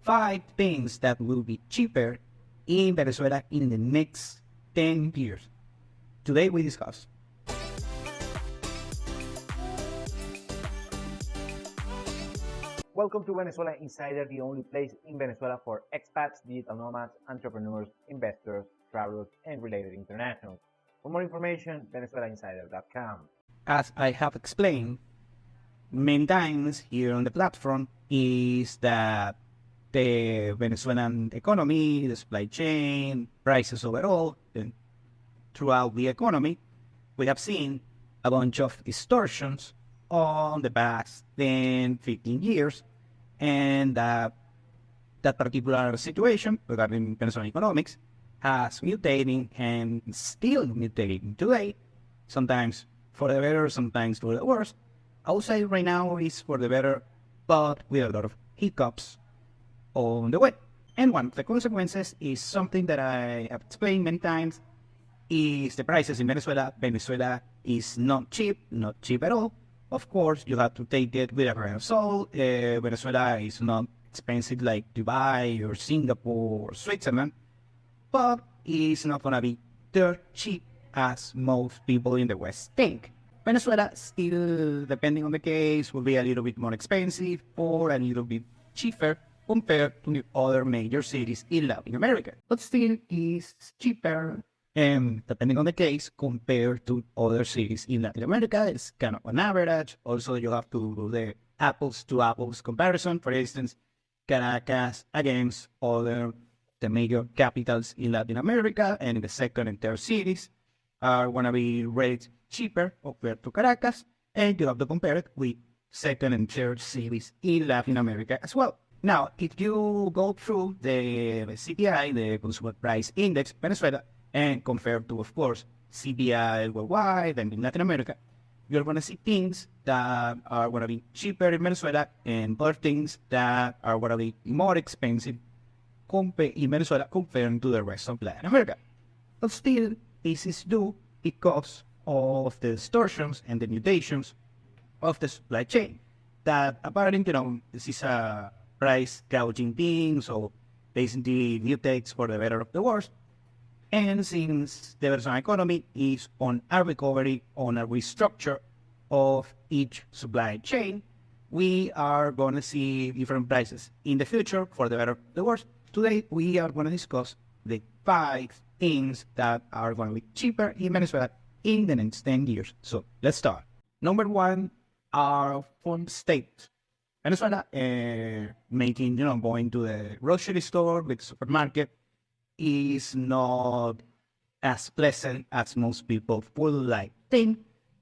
5 things that will be cheaper in Venezuela in the next 10 years. Today we discuss. Welcome to Venezuela Insider, the only place in Venezuela for expats, digital nomads, entrepreneurs, investors, travelers, and related internationals. For more information, venezuelainsider.com. As I have explained many times here on the platform, is that the Venezuelan economy, the supply chain, prices overall, and throughout the economy, we have seen a bunch of distortions on the past 10, 15 years, and that particular situation regarding Venezuelan economics has mutating and still mutating today, sometimes for the better, sometimes for the worse. I would say right now is for the better, but with a lot of hiccups on the way. And one of the consequences is something that I have explained many times, is the prices in Venezuela. Venezuela is not cheap at all. Of course, you have to take it with a grain of salt. Venezuela is not expensive like Dubai or Singapore or Switzerland, but it's not gonna be dirt cheap as most people in the West think. Venezuela still, depending on the case, will be a little bit more expensive or a little bit cheaper compared to the other major cities in Latin America, but still is cheaper, and depending on the case, compared to other cities in Latin America, it's kind of an average. Also, you have to do the apples to apples comparison. For instance, Caracas against the major capitals in Latin America, and the second and third cities are going to be rated cheaper compared to Caracas, and you have to compare it with second and third cities in Latin America as well. Now, if you go through the CPI, the Consumer Price Index, Venezuela, and compare to, of course, CPI worldwide and in Latin America, you're going to see things that are going to be cheaper in Venezuela and other things that are going to be more expensive in Venezuela compared to the rest of Latin America. But still, this is due because of the distortions and the mutations of the supply chain. That apparently, this is a price gouging thing, so basically mutates for the better of the worse. And since the Venezuelan economy is on a recovery, on a restructure of each supply chain, we are going to see different prices in the future for the better of the worse. Today, we are going to discuss the 5 things that are going to be cheaper in Venezuela in the next 10 years. So let's start. Number 1 are food staples. Venezuela, going to the grocery store, with the supermarket, is not as pleasant as most people would like think.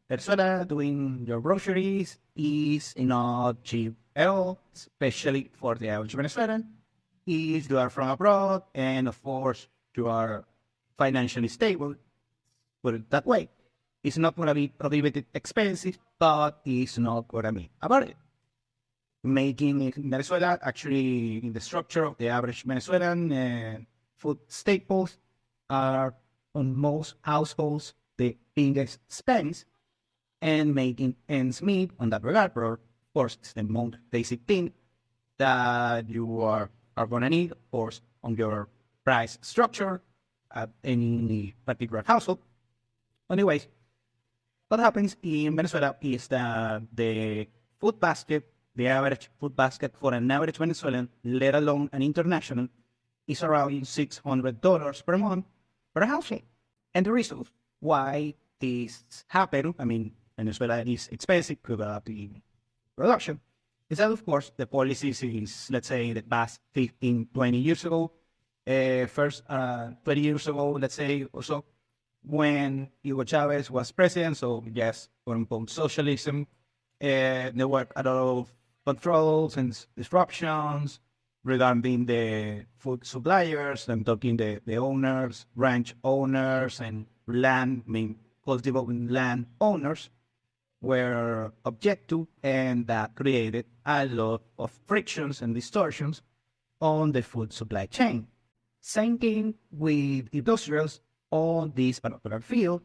Venezuela, doing your groceries is not cheap at all, especially for the average Venezuelan. If you are from abroad, and of course, you are financially stable, put it that way, it's not going to be prohibited expensive, but it's not going to be about it. Making in Venezuela, actually, in the structure of the average Venezuelan, food staples are on most households the biggest expense, and making ends meet on that regard, of course, it's the most basic thing that you are going to need, of course, on your price structure at any particular household. Anyways, what happens in Venezuela is that the food basket, the average food basket for an average Venezuelan, let alone an international, is around $600 per month per household. And the reason why this happened, Venezuela is expensive without the production, is that, of course, the policies is, let's say, the past 15, 20 years ago, 20 years ago, let's say, or so, when Hugo Chavez was president, so yes, quote-unquote socialism, there were a lot of controls and disruptions regarding the food suppliers. I'm talking the owners, ranch owners, and cultivating land owners were objective, and that created a lot of frictions and distortions on the food supply chain. Same thing with industrials on this particular field.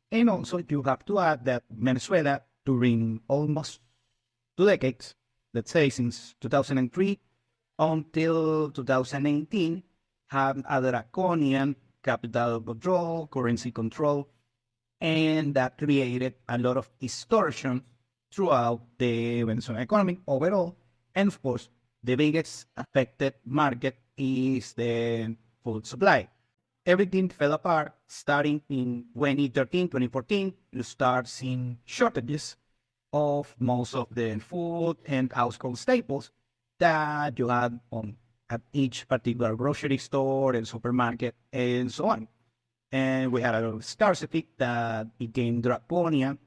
And also, you have to add that Venezuela, during almost 2 decades, let's say since 2003 until 2019 had a draconian capital control, currency control, and that created a lot of distortion throughout the Venezuelan economy overall. And of course, the biggest affected market is the food supply. Everything fell apart starting in 2013, 2014. You start seeing shortages of most of the food and household staples that you had on at each particular grocery store and supermarket and so on. And we had a lot of scarcity that became draconian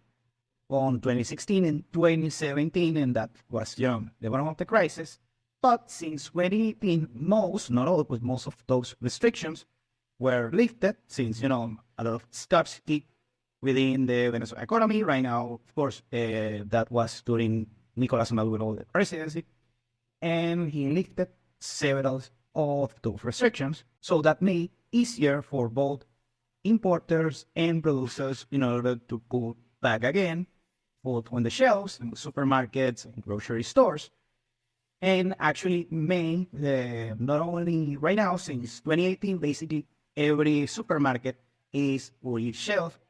on 2016 and 2017, and that was, the bottom of the crisis. But since 2018, most, not all, but most of those restrictions were lifted since, a lot of scarcity within the Venezuelan economy. Right now, of course, that was during Nicolas Maduro's presidency, and he lifted several of those restrictions, so that made easier for both importers and producers in order to put back again food on the shelves in the supermarkets and grocery stores. And actually made not only right now, since 2018, basically every supermarket is fully shelf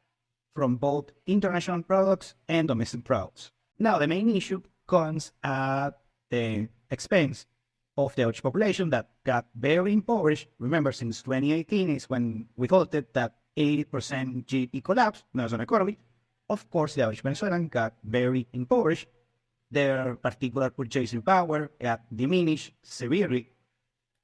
from both international products and domestic products. Now, the main issue comes at the expense of the Dutch population that got very impoverished. Remember, since 2018 is when we halted that 80% GDP collapse, national economy. Of course, the average Venezuelan got very impoverished. Their particular purchasing power got diminished severely.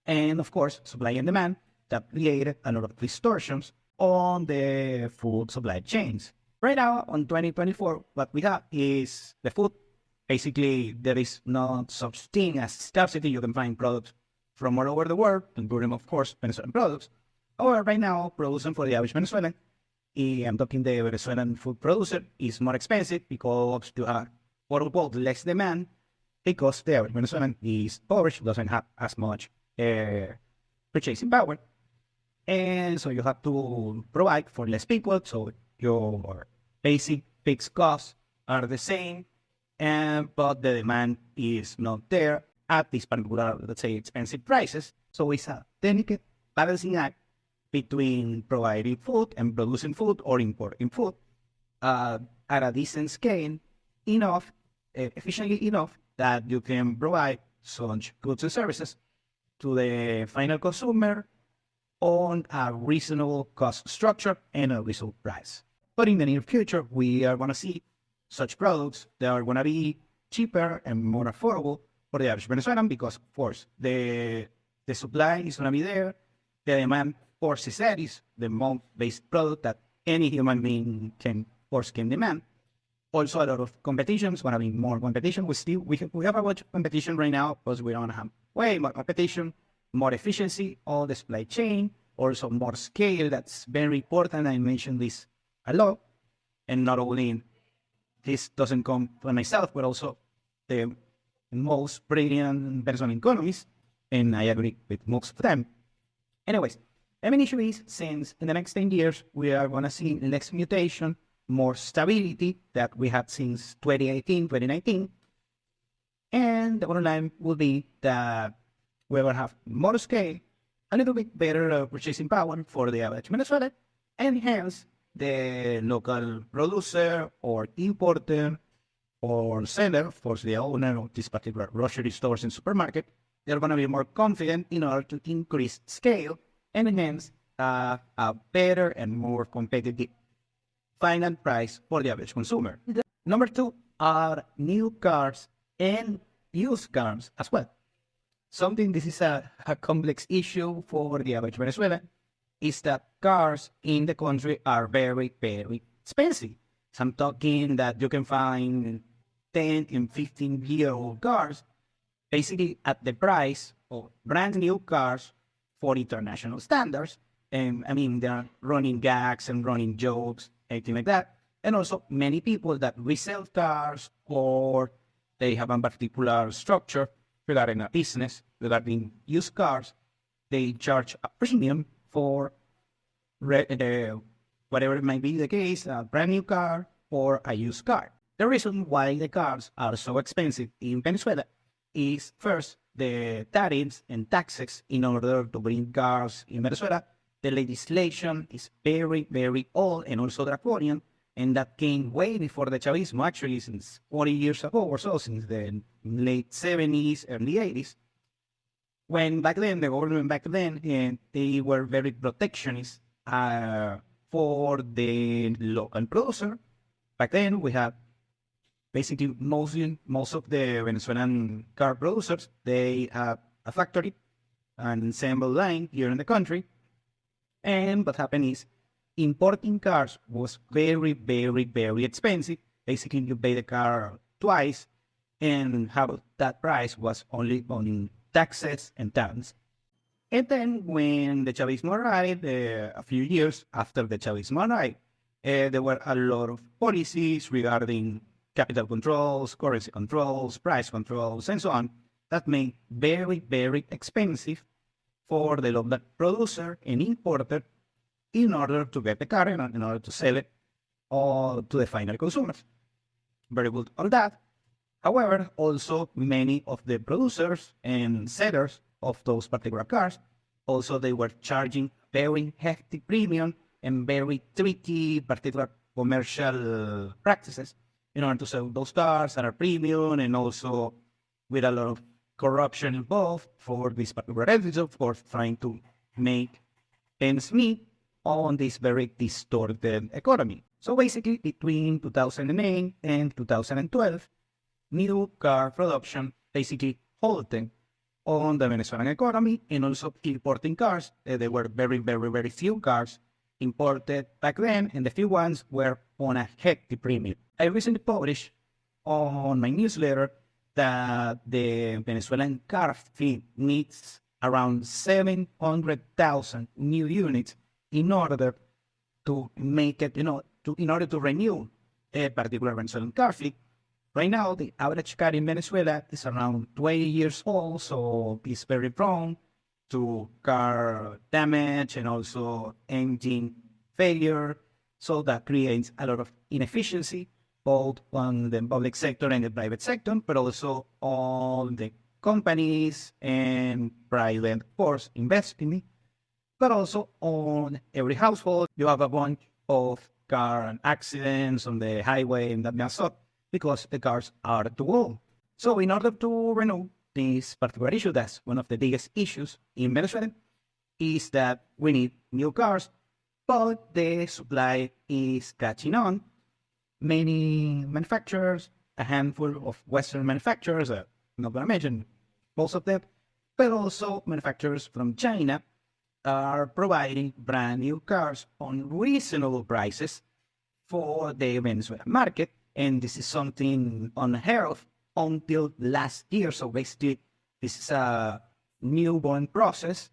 And of course, supply and demand that created a lot of distortions on the food supply chains. Right now, on 2024, what we have is the food. Basically, there is no such thing as scarcity. You can find products from all over the world, including, of course, Venezuelan products. However, right now, producing for the average Venezuelan, I'm talking the Venezuelan food producer, is more expensive because you have, quote unquote, less demand because the average Venezuelan is poor, doesn't have as much purchasing power. And so you have to provide for less people, so your basic fixed costs are the same, but the demand is not there at these particular, let's say, expensive prices. So it's a delicate balancing act between providing food and producing food or importing food at a decent scale, enough, efficiently enough that you can provide such goods and services to the final consumer on a reasonable cost structure and a reasonable price. But in the near future, we are going to see such products that are going to be cheaper and more affordable for the average Venezuelan because, of course, the supply is going to be there. The demand, of course, is that is the most basic product that any human being can demand. Also, a lot of competition is going to be more competition. We have a bunch of competition right now because we don't have way more competition, more efficiency on the supply chain, also more scale. That's very important. I mentioned this a lot. And not only this doesn't come from myself, but also the most brilliant Venezuelan economists, and I agree with most of them. Anyways, the main issue is since in the next 10 years, we are going to see less mutation, more stability that we had since 2018, 2019. And the bottom line will be that we will have more scale, a little bit better purchasing power for the average Venezuelan, and hence the local producer or importer or seller, of course, the owner of this particular grocery stores and supermarket, they're going to be more confident in order to increase scale and hence a better and more competitive final price for the average consumer. Number two are new cars and used cars as well. Something this is a complex issue for the average Venezuelan is that cars in the country are very, very expensive. So I'm talking that you can find 10 and 15-year-old cars basically at the price of brand new cars for international standards. And I mean, they're running gags and running jokes, anything like that. And also many people that resell cars or they have a particular structure regarding a business, regarding used cars, they charge a premium for whatever it might be the case, a brand new car or a used car. The reason why the cars are so expensive in Venezuela is first the tariffs and taxes in order to bring cars in Venezuela. The legislation is very, very old and also draconian, and that came way before the Chavismo, actually, since 40 years ago or so, since the late 70s, early 80s. When back then, the government back then, and they were very protectionist for the local producer. Back then, we had basically most of the Venezuelan car producers, they have a factory, an assembly line here in the country. And what happened is importing cars was very, very, very expensive. Basically, you pay the car twice, and half that price was only on taxes and tariffs. And then when the Chavismo arrived, a few years after the Chavismo arrived, there were a lot of policies regarding capital controls, currency controls, price controls, and so on, that made very, very expensive for the local producer and importer in order to get the car and in order to sell it to the final consumers. Very good on that. However, also many of the producers and sellers of those particular cars, also they were charging very hefty premium and very tricky particular commercial practices in order to sell those cars at a premium, and also with a lot of corruption involved for these particular entities, of course, trying to make ends meet on this very distorted economy. So basically, between 2008 and 2012, new car production basically halted on the Venezuelan economy, and also importing cars. There were very, very, very few cars imported back then, and the few ones were on a hefty premium. I recently published on my newsletter that the Venezuelan car fleet needs around 700,000 new units in order to make it, in order to renew a particular Venezuelan car fleet. Right now, the average car in Venezuela is around 20 years old, so it's very prone to car damage and also engine failure. So that creates a lot of inefficiency, both on the public sector and the private sector, but also on the companies and private, of course, investing, but also on every household. You have a bunch of car accidents on the highway and that mess up because the cars are too old. So in order to renew this particular issue, that's one of the biggest issues in Venezuela, is that we need new cars, but the supply is catching on. Many manufacturers, a handful of Western manufacturers, I'm not going to mention most of them, but also manufacturers from China are providing brand new cars on reasonable prices for the Venezuelan market. And this is something unheard of until last year. So basically, this is a newborn process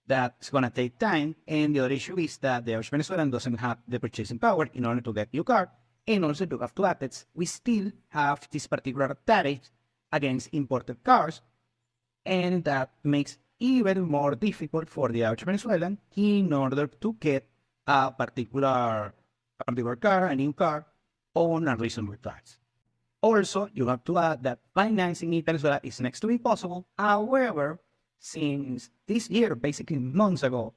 that's going to take time. And the other issue is that the average Venezuelan doesn't have the purchasing power in order to get new car. And also to have to add that we still have this particular tariff against imported cars. And that makes even more difficult for the average Venezuelan in order to get a particular car, a new car, on a reasonable price. Also, you have to add that financing in Venezuela is next to impossible. However, since this year, basically months ago,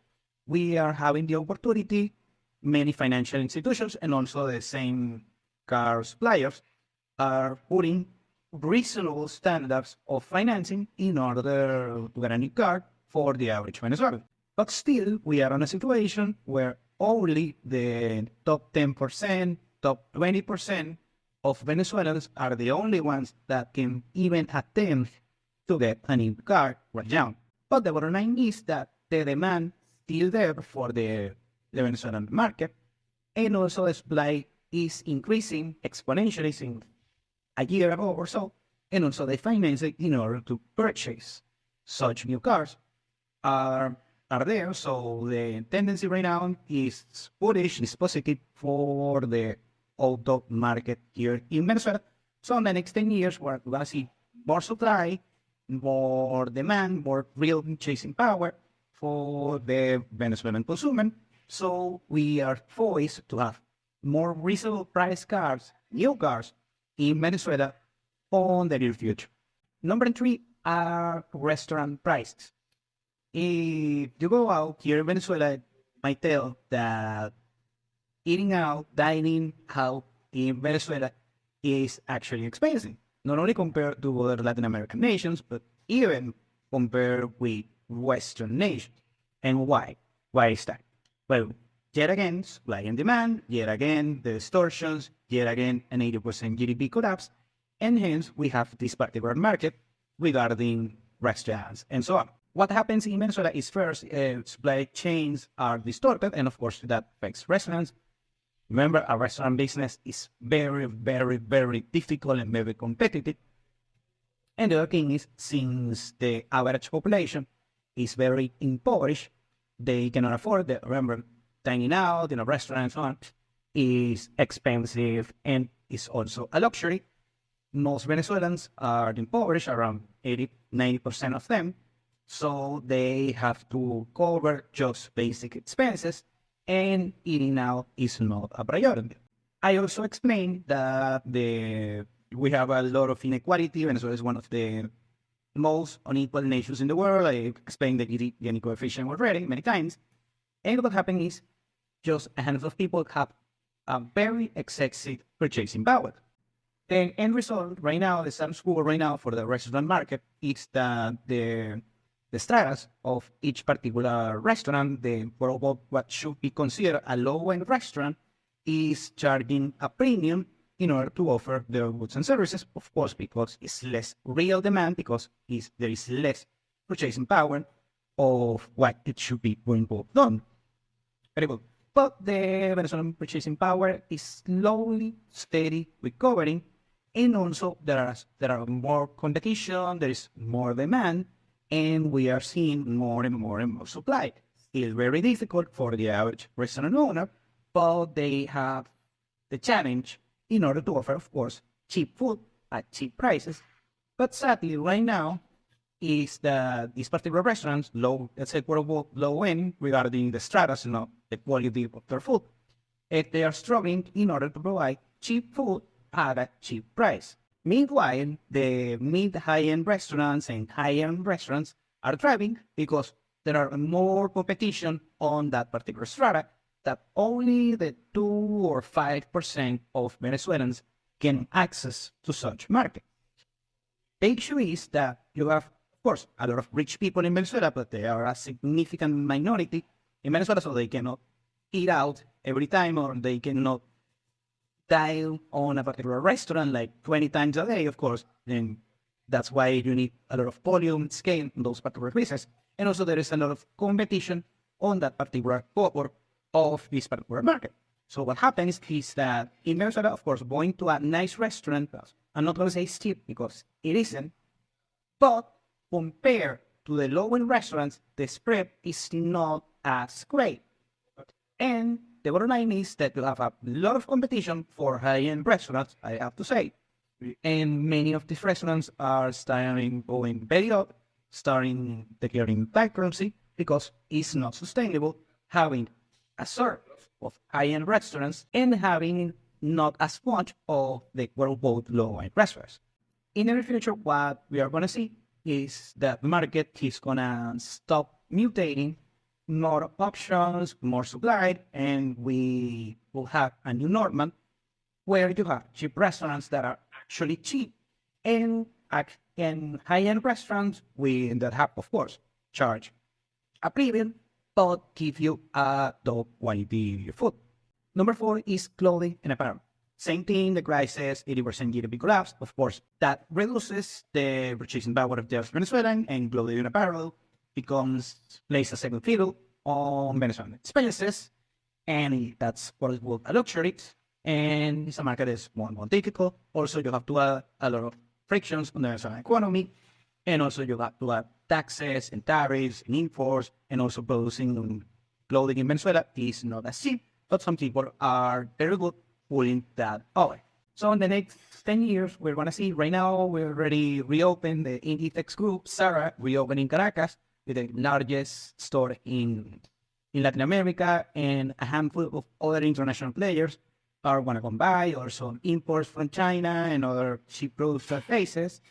we are having the opportunity, many financial institutions and also the same car suppliers are putting reasonable standards of financing in order to get a new car for the average Venezuelan. But still, we are in a situation where only the top 10%, top 20% of Venezuelans are the only ones that can even attempt to get a new car right now. But the bottom line is that the demand is still there for the Venezuelan market, and also the supply is increasing exponentially since a year ago or so, and also the financing in order to purchase such new cars are there. So the tendency right now is bullish, is positive for the auto market here in Venezuela. So in the next 10 years, we're going to see more supply, more demand, more real chasing power for the Venezuelan consumer. So we are poised to have more reasonable price cars, new cars in Venezuela on the near future. Number three are restaurant prices. If you go out here in Venezuela, might tell that eating out, dining out in Venezuela is actually expensive. Not only compared to other Latin American nations, but even compared with Western nations. And why? Why is that? Well, yet again, supply and demand, yet again, the distortions, yet again, an 80% GDP collapse, and hence we have this particular market regarding restaurants and so on. What happens in Venezuela is first, supply chains are distorted, and of course that affects restaurants. Remember, a restaurant business is very, very, very difficult and very competitive. And the other thing is, since the average population is very impoverished, they cannot afford it. Remember, dining out in a restaurant and so on is expensive and is also a luxury. Most Venezuelans are impoverished, around 80-90% of them. So they have to cover just basic expenses, and eating out is not a priority. I also explained that we have a lot of inequality. Venezuela is one of the most unequal nations in the world. I explained the Gini coefficient already many times. And what happened is just a handful of people have a very excessive purchasing power. The end result right now, the status quo right now for the restaurant market is that the stratas of each particular restaurant, what should be considered a low-end restaurant, is charging a premium in order to offer their goods and services, of course, because it's less real demand, because there is less purchasing power of what it should be going on. Very good. But the Venezuelan purchasing power is slowly, steady recovering, and also there are more competition, there is more demand, and we are seeing more and more and more supply. It's very difficult for the average restaurant owner, but they have the challenge in order to offer, of course, cheap food at cheap prices. But sadly, right now, is that these particular restaurants, let's say, low end regarding the stratas, the quality of their food, they are struggling in order to provide cheap food at a cheap price. Meanwhile, the mid-high-end restaurants and high-end restaurants are thriving because there are more competition on that particular strata, that only the 2 or 5% of Venezuelans can access to such market. The issue is that you have, of course, a lot of rich people in Venezuela, but they are a significant minority in Venezuela, so they cannot eat out every time, or they cannot dine on a particular restaurant like 20 times a day, of course. And that's why you need a lot of volume, scale in those particular places. And also there is a lot of competition on that particular cohort of this particular market. So what happens is that in Venezuela, of course, going to a nice restaurant, I'm not going to say it's cheap because it isn't, but compared to the low-end restaurants, the spread is not as great. And the bottom line is that you have a lot of competition for high-end restaurants, I have to say. And many of these restaurants are going belly up, starting declaring bankruptcy, because it's not sustainable having a sort of high-end restaurants and having not as much of the quote-unquote low-end restaurants. In the near future, what we are going to see is that the market is going to stop mutating, more options, more supply, and we will have a new normal where you have cheap restaurants that are actually cheap, and high-end restaurants that have, of course, charge a premium, but give you a top quality food. Number 4 is clothing and apparel. Same thing, the crisis, 80% GDP collapse. Of course, that reduces the purchasing power of the Venezuelan, and clothing and apparel plays a second fiddle on Venezuelan expenses, and that's what is called a luxury. And it's a market that's more and more difficult. Also, you have to add a lot of frictions on the Venezuelan economy, and also you have to add taxes and tariffs and imports, and also producing clothing in Venezuela is not as cheap, but some people are very good pulling that away. So in the next 10 years, we're going to see, right now, we already reopened the Inditex Group, Zara, reopened in Caracas, with the largest store in Latin America, and a handful of other international players are going to come by, or some imports from China and other cheap products places.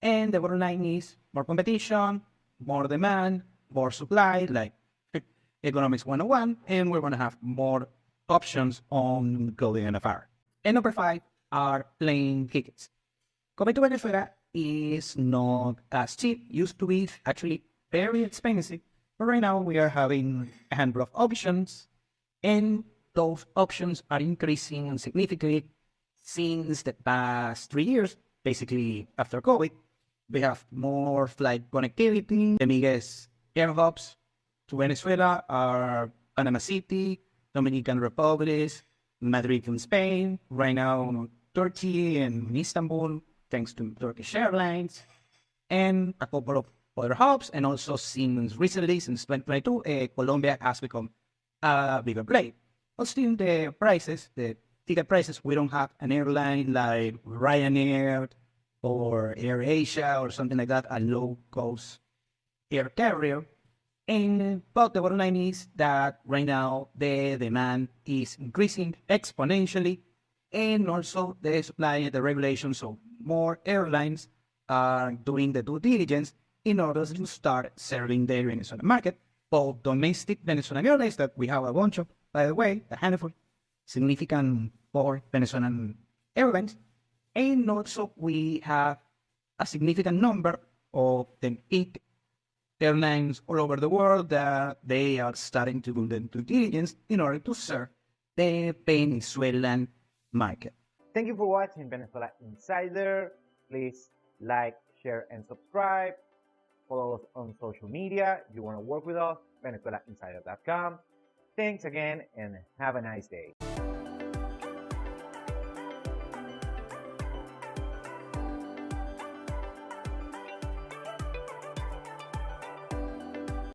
And the bottom line is more competition, more demand, more supply, like economics 101, and we're going to have more options on going NFR. And number 5 are plane tickets. Coming to Venezuela is not as cheap, used to be actually very expensive, but right now we are having a handful of options, and those options are increasing significantly since the past 3 years, basically after COVID. We have more flight connectivity. The biggest air hubs to Venezuela are Panama City, Dominican Republic, Madrid in Spain, right now Turkey and Istanbul, thanks to Turkish Airlines, and a couple of other hubs, and also since recently, since 2022, Colombia has become a bigger play. But still, the prices, the ticket prices, we don't have an airline like Ryanair or AirAsia or something like that, a low-cost air carrier. But the bottom line is that right now the demand is increasing exponentially, and also the supply and the regulations. So more airlines are doing the due diligence in order to start serving the Venezuelan market, both domestic Venezuelan airlines that we have a bunch of, by the way, a handful, significant for Venezuelan airlines, and also we have a significant number of the big airlines all over the world that they are starting to do the due diligence in order to serve the Venezuelan market. Thank you for watching Venezuela Insider. Please like, share, and subscribe. Follow us on social media. If you want to work with us, VenezuelaInsider.com. Thanks again and have a nice day.